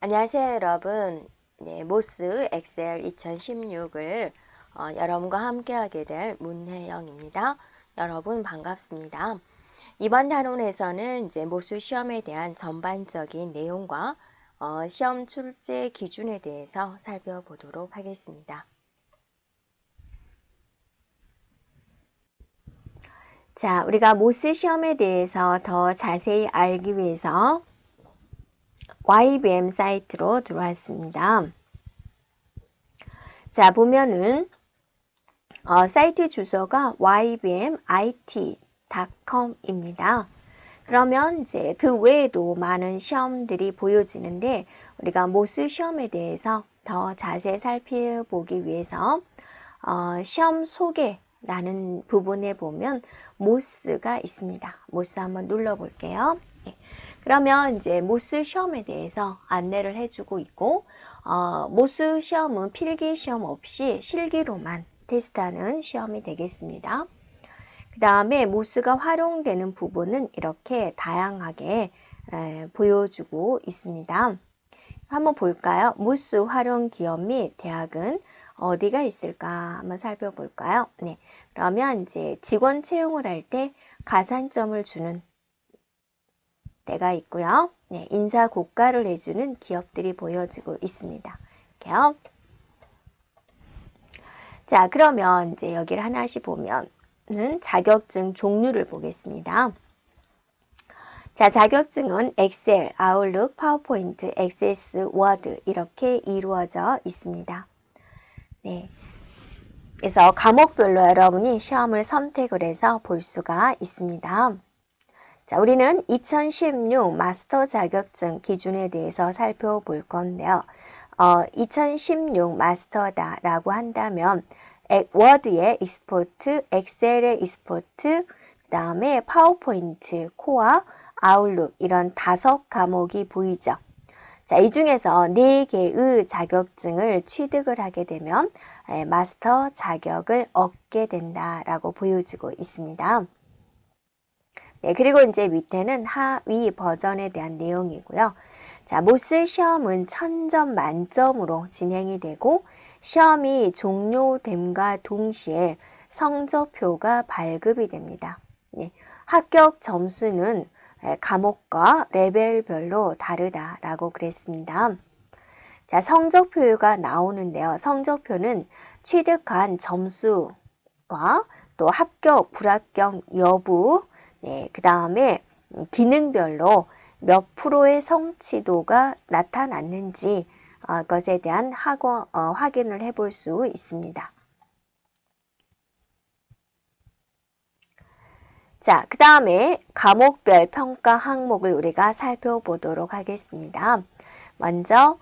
안녕하세요, 여러분. 네, 모스 엑셀 2016을 여러분과 함께하게 될 문혜영입니다. 여러분 반갑습니다. 이번 단원에서는 이제 모스 시험에 대한 전반적인 내용과 시험 출제 기준에 대해서 살펴보도록 하겠습니다. 자, 우리가 모스 시험에 대해서 더 자세히 알기 위해서 YBM 사이트로 들어왔습니다. 자, 보면은 사이트 주소가 ybmit.com입니다. 그러면 이제 그 외에도 많은 시험들이 보여지는데 우리가 모스 시험에 대해서 더 자세히 살펴보기 위해서 시험 소개라는 부분에 보면 모스가 있습니다. 모스 한번 눌러볼게요. 네. 그러면 이제 모스 시험에 대해서 안내를 해주고 있고 모스 시험은 필기 시험 없이 실기로만 테스트하는 시험이 되겠습니다. 그 다음에 모스가 활용되는 부분은 이렇게 다양하게 보여주고 있습니다. 한번 볼까요? 모스 활용 기업 및 대학은 어디가 있을까 한번 살펴볼까요? 네, 그러면 이제 직원 채용을 할 때 가산점을 주는 데가 있고요. 네, 인사 고가를 해주는 기업들이 보여지고 있습니다. 이렇게요. 자, 그러면 이제 여기를 하나씩 보면은 자격증 종류를 보겠습니다. 자, 자격증은 엑셀, 아웃룩, 파워포인트, 액세스, 워드 이렇게 이루어져 있습니다. 네. 그래서 과목별로 여러분이 시험을 선택을 해서 볼 수가 있습니다. 자, 우리는 2016 마스터 자격증 기준에 대해서 살펴볼 건데요. 2016 마스터다라고 한다면 워드의 익스포트, 엑셀의 익스포트, 그 다음에 파워포인트, 코어, 아웃룩 이런 5과목이 보이죠. 자, 이 중에서 4개의 자격증을 취득을 하게 되면 마스터 자격을 얻게 된다라고 보여지고 있습니다. 네, 그리고 이제 밑에는 하위 버전에 대한 내용이고요. 자, 모스 시험은 1000점 만점으로 진행이 되고 시험이 종료됨과 동시에 성적표가 발급이 됩니다. 네, 합격 점수는 과목과 레벨별로 다르다라고 그랬습니다. 자, 성적표가 나오는데요. 성적표는 취득한 점수와 또 합격, 불합격 여부, 네, 그 다음에 기능별로 몇 프로의 성취도가 나타났는지 것에 대한 확인을 해볼 수 있습니다. 자, 그 다음에 과목별 평가 항목을 우리가 살펴보도록 하겠습니다. 먼저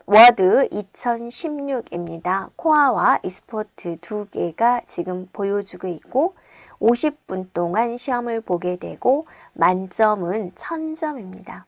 워드 2016입니다. 코어와 익스포트 2개가 지금 보여주고 있고 50분 동안 시험을 보게 되고 만점은 1000점입니다.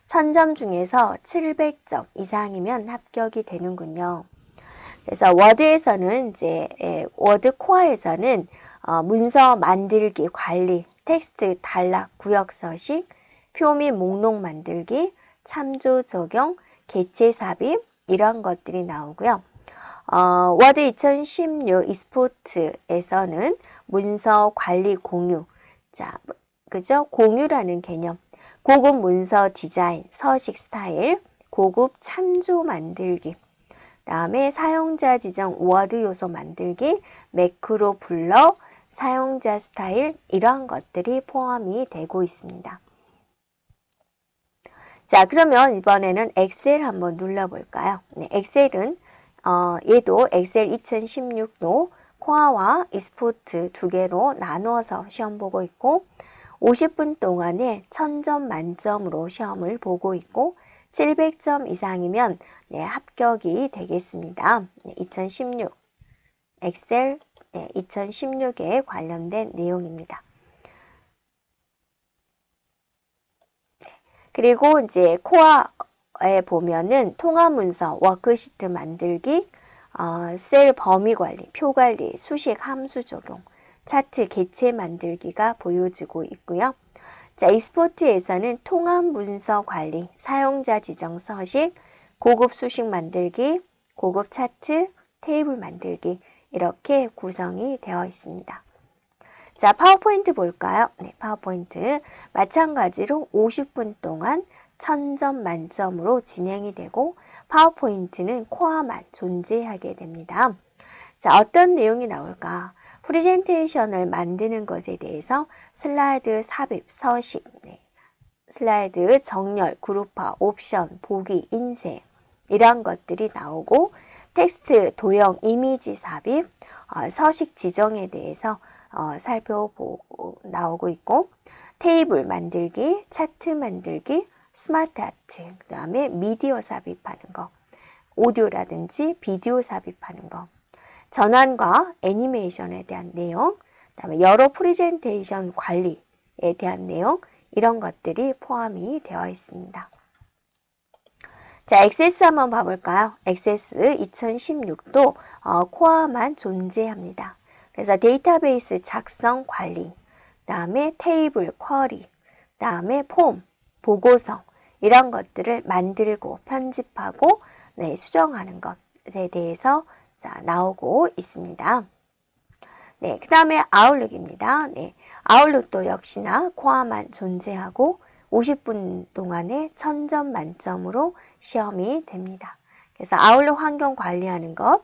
1000점 중에서 700점 이상이면 합격이 되는군요. 그래서 워드에서는 이제 워드 코어에서는 문서 만들기, 관리, 텍스트 단락, 구역 서식, 표 및 목록 만들기, 참조 적용, 개체 삽입 이런 것들이 나오고요. 워드 2016 익스포트에서는 문서 관리 공유, 자, 그죠? 공유라는 개념, 고급 문서 디자인, 서식 스타일, 고급 참조 만들기, 다음에 사용자 지정 워드 요소 만들기, 매크로 블러, 사용자 스타일 이런 것들이 포함이 되고 있습니다. 자, 그러면 이번에는 엑셀 한번 눌러볼까요? 네, 엑셀은 얘도 엑셀 2016도 코어와 익스포트 2개로 나누어서 시험 보고 있고 50분 동안에 1000점 만점으로 시험을 보고 있고 700점 이상이면 네, 합격이 되겠습니다. 네, 2016 엑셀 2016에 관련된 내용입니다. 그리고 이제 코어에 보면은 통합 문서, 워크시트 만들기, 셀 범위 관리, 표 관리, 수식 함수 적용, 차트 개체 만들기가 보여지고 있고요. 자, 익스포트에서는 통합 문서 관리, 사용자 지정 서식, 고급 수식 만들기, 고급 차트, 테이블 만들기 이렇게 구성이 되어 있습니다. 자, 파워포인트 볼까요? 네, 파워포인트 마찬가지로 50분 동안 1000점 만점으로 진행이 되고 파워포인트는 코어만 존재하게 됩니다. 자, 어떤 내용이 나올까? 프레젠테이션을 만드는 것에 대해서 슬라이드 삽입, 서식, 슬라이드 정렬, 그룹화, 옵션, 보기, 인쇄 이런 것들이 나오고 텍스트, 도형, 이미지 삽입, 서식 지정에 대해서 살펴보고 나오고 있고 테이블 만들기, 차트 만들기, 스마트 아트, 그 다음에 미디어 삽입하는 거, 오디오라든지 비디오 삽입하는 거, 전환과 애니메이션에 대한 내용, 그 다음에 여러 프레젠테이션 관리에 대한 내용 이런 것들이 포함이 되어 있습니다. 자, 액세스 한번 봐볼까요? 액세스 2016도 코어만 존재합니다. 그래서 데이터베이스 작성 관리, 그 다음에 테이블 쿼리, 그 다음에 폼, 보고서 이런 것들을 만들고 편집하고 수정하는 것에 대해서 나오고 있습니다. 네, 그 다음에 아웃룩입니다. 네, 아웃룩도 역시나 코어만 존재하고 50분 동안에 1000점 만점으로 시험이 됩니다. 그래서 아웃룩 환경 관리하는 것,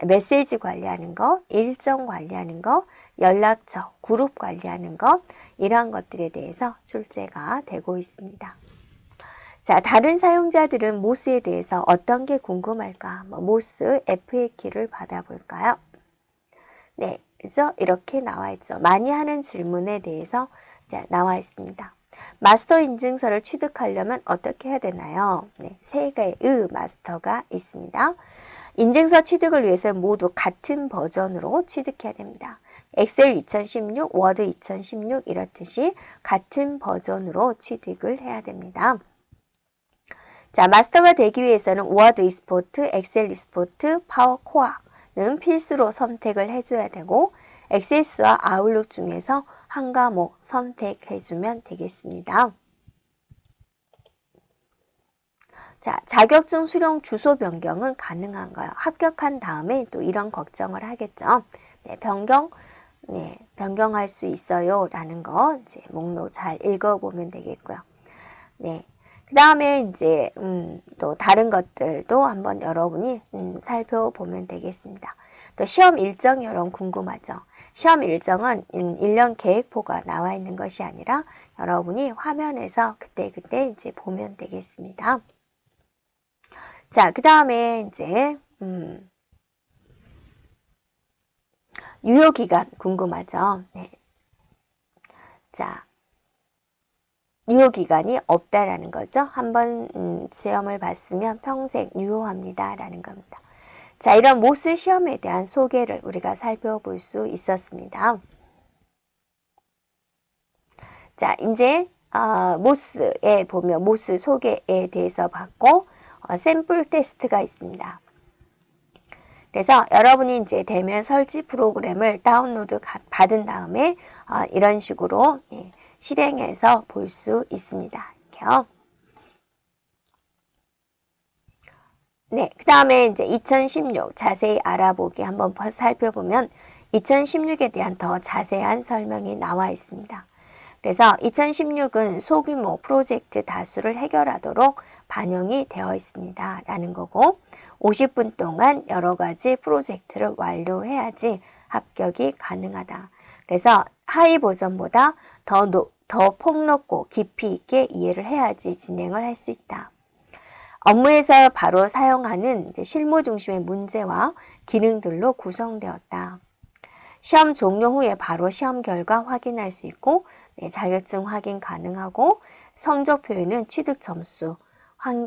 메시지 관리하는 것, 일정 관리하는 것, 연락처, 그룹 관리하는 것 이러한 것들에 대해서 출제가 되고 있습니다. 자, 다른 사용자들은 모스에 대해서 어떤 게 궁금할까? 모스 FAQ를 받아볼까요? 네, 그죠? 이렇게 나와 있죠. 많이 하는 질문에 대해서 나와 있습니다. 마스터 인증서를 취득하려면 어떻게 해야 되나요? 네, 세 개의 마스터가 있습니다. 인증서 취득을 위해서 모두 같은 버전으로 취득해야 됩니다. 엑셀 2016, 워드 2016 이렇듯이 같은 버전으로 취득을 해야 됩니다. 자, 마스터가 되기 위해서는 워드 익스포트, 엑셀 익스포트, 파워 코어는 필수로 선택을 해줘야 되고 액세스와 아웃룩 중에서 한 과목 선택해주면 되겠습니다. 자, 자격증 수령 주소 변경은 가능한가요? 합격한 다음에 또 이런 걱정을 하겠죠. 네, 변경할 수 있어요. 라는 거 이제 목록 잘 읽어보면 되겠고요. 네. 그 다음에 이제 또 다른 것들도 한번 여러분이 살펴보면 되겠습니다. 또 시험 일정 여러분 궁금하죠? 시험 일정은 1년 계획표가 나와 있는 것이 아니라 여러분이 화면에서 그때그때 이제 보면 되겠습니다. 자, 그 다음에 이제 유효기간 궁금하죠? 네. 자, 유효기간이 없다라는 거죠. 한번 시험을 봤으면 평생 유효합니다 라는 겁니다. 자, 이런 모스 시험에 대한 소개를 우리가 살펴볼 수 있었습니다. 자, 이제 모스에 보면 모스 소개에 대해서 봤고 샘플 테스트가 있습니다. 그래서 여러분이 이제 대면 설치 프로그램을 다운로드 받은 다음에 이런 식으로 실행해서 볼 수 있습니다. 이렇게요. 네, 그 다음에 이제 2016 자세히 알아보기 한번 살펴보면 2016에 대한 더 자세한 설명이 나와 있습니다. 그래서 2016은 소규모 프로젝트 다수를 해결하도록 반영이 되어 있습니다. 라는 거고 50분 동안 여러 가지 프로젝트를 완료해야지 합격이 가능하다. 그래서 하이 버전보다 더 폭넓고 깊이 있게 이해를 해야지 진행을 할 수 있다. 업무에서 바로 사용하는 실무 중심의 문제와 기능들로 구성되었다. 시험 종료 후에 바로 시험 결과 확인할 수 있고 자격증 확인 가능하고 성적 표에는 취득 점수,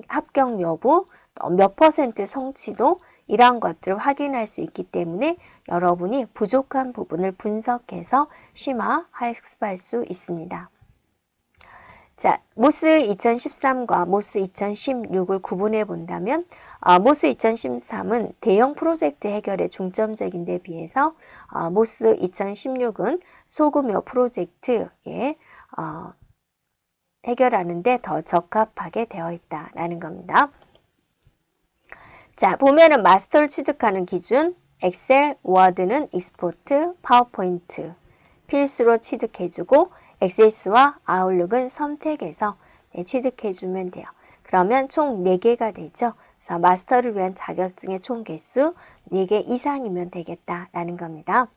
합격 여부, 몇 % 성취도 이러한 것들을 확인할 수 있기 때문에 여러분이 부족한 부분을 분석해서 심화 학습할 수 있습니다. 자, 모스 2013과 모스 2016을 구분해 본다면 모스 2013은 대형 프로젝트 해결에 중점적인 데 비해서 모스 2016은 소규모 프로젝트에 해결하는데 더 적합하게 되어 있다라는 겁니다. 자, 보면은 마스터를 취득하는 기준, 엑셀, 워드는 익스포트, 파워포인트 필수로 취득해주고 액세스와 아웃룩은 선택해서 취득해주면 돼요. 그러면 총 4개가 되죠. 그래서 마스터를 위한 자격증의 총 개수 4개 이상이면 되겠다라는 겁니다.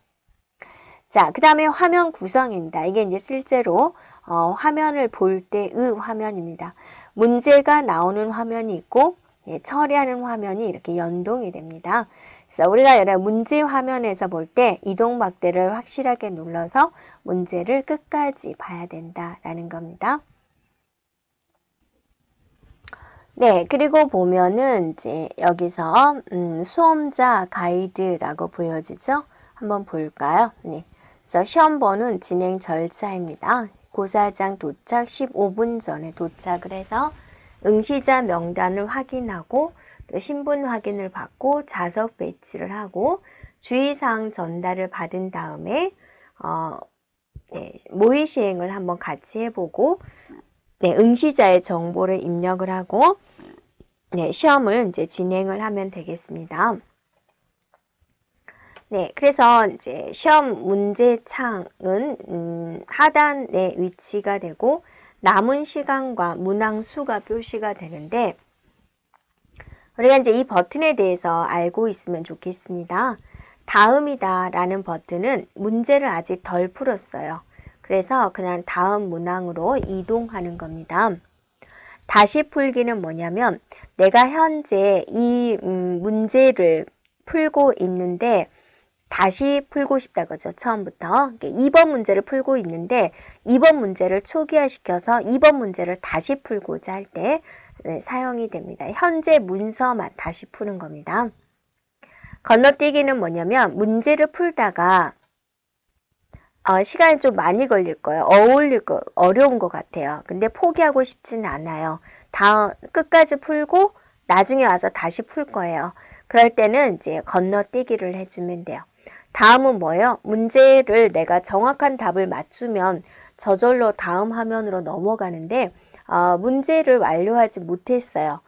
자, 그 다음에 화면 구성입니다. 이게 이제 실제로 화면을 볼 때의 화면입니다. 문제가 나오는 화면이 있고 처리하는 화면이 이렇게 연동이 됩니다. 그래서 우리가 여러 문제 화면에서 볼 때 이동 막대를 확실하게 눌러서 문제를 끝까지 봐야 된다라는 겁니다. 네, 그리고 보면은 이제 여기서 수험자 가이드라고 보여지죠? 한번 볼까요? 네. 그래서 시험번호는 진행 절차입니다. 고사장 도착 15분 전에 도착을 해서 응시자 명단을 확인하고 또 신분 확인을 받고 좌석 배치를 하고 주의사항 전달을 받은 다음에 모의 시행을 한번 같이 해보고 응시자의 정보를 입력을 하고 시험을 이제 진행을 하면 되겠습니다. 네, 그래서 이제 시험 문제창은 하단에 위치가 되고 남은 시간과 문항수가 표시가 되는데 우리가 이제 이 버튼에 대해서 알고 있으면 좋겠습니다. 다음이다 라는 버튼은 문제를 아직 덜 풀었어요. 그래서 그냥 다음 문항으로 이동하는 겁니다. 다시 풀기는 뭐냐면 내가 현재 이 문제를 풀고 있는데 다시 풀고 싶다 그죠. 처음부터 2번 문제를 풀고 있는데 2번 문제를 초기화시켜서 2번 문제를 다시 풀고자 할 때 사용이 됩니다. 현재 문서만 다시 푸는 겁니다. 건너뛰기는 뭐냐면 문제를 풀다가 시간이 좀 많이 걸릴 거예요. 어려운 것 같아요. 근데 포기하고 싶지는 않아요. 끝까지 풀고 나중에 와서 다시 풀 거예요. 그럴 때는 이제 건너뛰기를 해주면 돼요. 다음은 뭐예요? 문제를 내가 정확한 답을 맞추면 저절로 다음 화면으로 넘어가는데 문제를 완료하지 못했어요.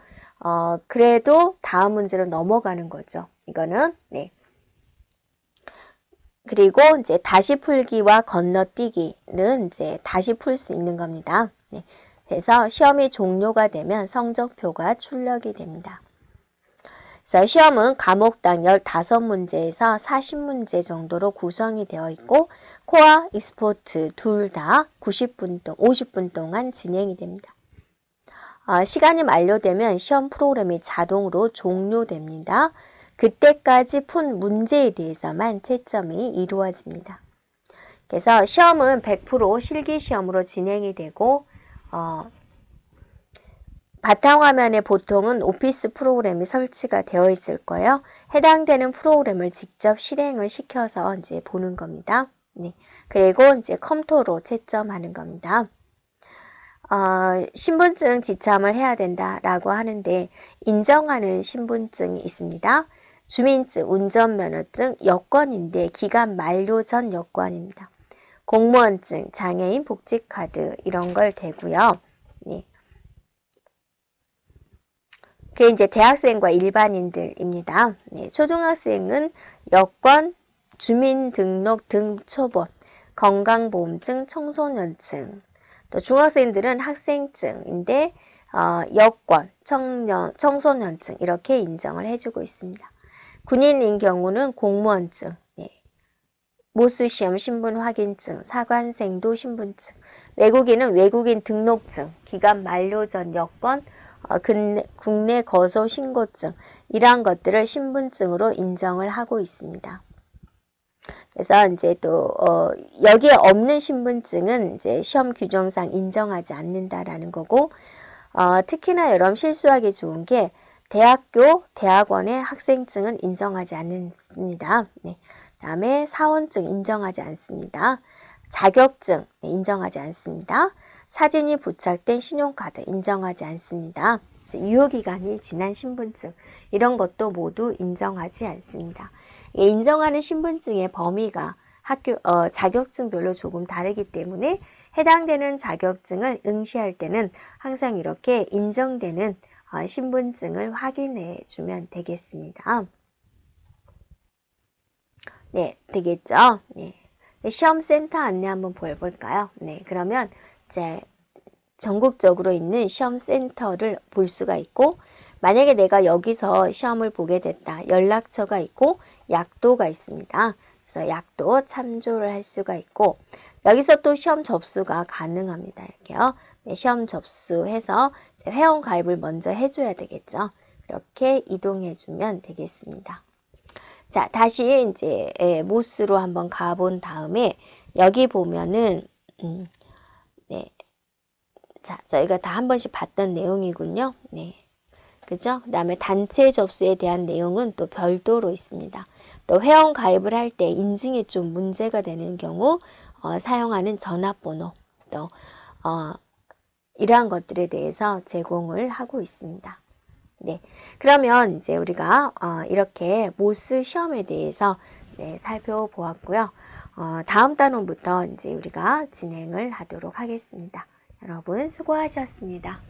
그래도 다음 문제로 넘어가는 거죠. 이거는 그리고 이제 다시 풀기와 건너뛰기는 이제 다시 풀 수 있는 겁니다. 그래서 시험이 종료가 되면 성적표가 출력이 됩니다. 그래서 시험은 과목당 15문제에서 40문제 정도로 구성이 되어 있고 코어, 익스포트 둘 다 50분 동안 진행이 됩니다. 시간이 만료되면 시험 프로그램이 자동으로 종료됩니다. 그때까지 푼 문제에 대해서만 채점이 이루어집니다. 그래서 시험은 100% 실기시험으로 진행이 되고 바탕화면에 보통은 오피스 프로그램이 설치가 되어 있을 거예요. 해당되는 프로그램을 직접 실행을 시켜서 이제 보는 겁니다. 그리고 이제 컴퓨터로 채점하는 겁니다. 신분증 지참을 해야 된다라고 하는데 인정하는 신분증이 있습니다. 주민증, 운전면허증, 여권인데 기간 만료 전 여권입니다. 공무원증, 장애인 복지카드 이런 걸 대고요. 그게 이제 대학생과 일반인들입니다. 초등학생은 여권, 주민등록 등초본, 건강보험증, 청소년증, 또 중학생들은 학생증인데 여권, 청소년증 이렇게 인정을 해주고 있습니다. 군인인 경우는 공무원증, 모수시험 신분 확인증, 사관생도 신분증, 외국인은 외국인 등록증, 기간 만료 전 여권, 국내 거소 신고증 이러한 것들을 신분증으로 인정을 하고 있습니다. 그래서 이제 또 여기에 없는 신분증은 이제 시험 규정상 인정하지 않는다라는 거고 특히나 여러분 실수하기 좋은 게 대학교, 대학원의 학생증은 인정하지 않습니다. 그다음에 사원증 인정하지 않습니다. 자격증 인정하지 않습니다. 사진이 부착된 신용카드 인정하지 않습니다. 유효기간이 지난 신분증 이런 것도 모두 인정하지 않습니다. 인정하는 신분증의 범위가 자격증별로 조금 다르기 때문에 해당되는 자격증을 응시할 때는 항상 이렇게 인정되는 신분증을 확인해 주면 되겠습니다. 네, 되겠죠? 네. 시험센터 안내 한번 보여볼까요? 네, 그러면 이제 전국적으로 있는 시험센터를 볼 수가 있고, 만약에 내가 여기서 시험을 보게 됐다. 연락처가 있고 약도가 있습니다. 그래서 약도 참조를 할 수가 있고, 여기서 또 시험 접수가 가능합니다. 이렇게요. 네, 시험 접수해서 회원 가입을 먼저 해줘야 되겠죠. 이렇게 이동해 주면 되겠습니다. 자, 다시 이제 모스로 한번 가본 다음에 여기 보면은 네, 자, 저희가 다 한 번씩 봤던 내용이군요. 네. 그죠? 그 다음에 단체 접수에 대한 내용은 또 별도로 있습니다. 또 회원 가입을 할 때 인증에 좀 문제가 되는 경우 사용하는 전화번호 또 이러한 것들에 대해서 제공을 하고 있습니다. 네, 그러면 이제 우리가 이렇게 모스 시험에 대해서 네, 살펴보았고요. 다음 단원부터 이제 우리가 진행을 하도록 하겠습니다. 여러분 수고하셨습니다.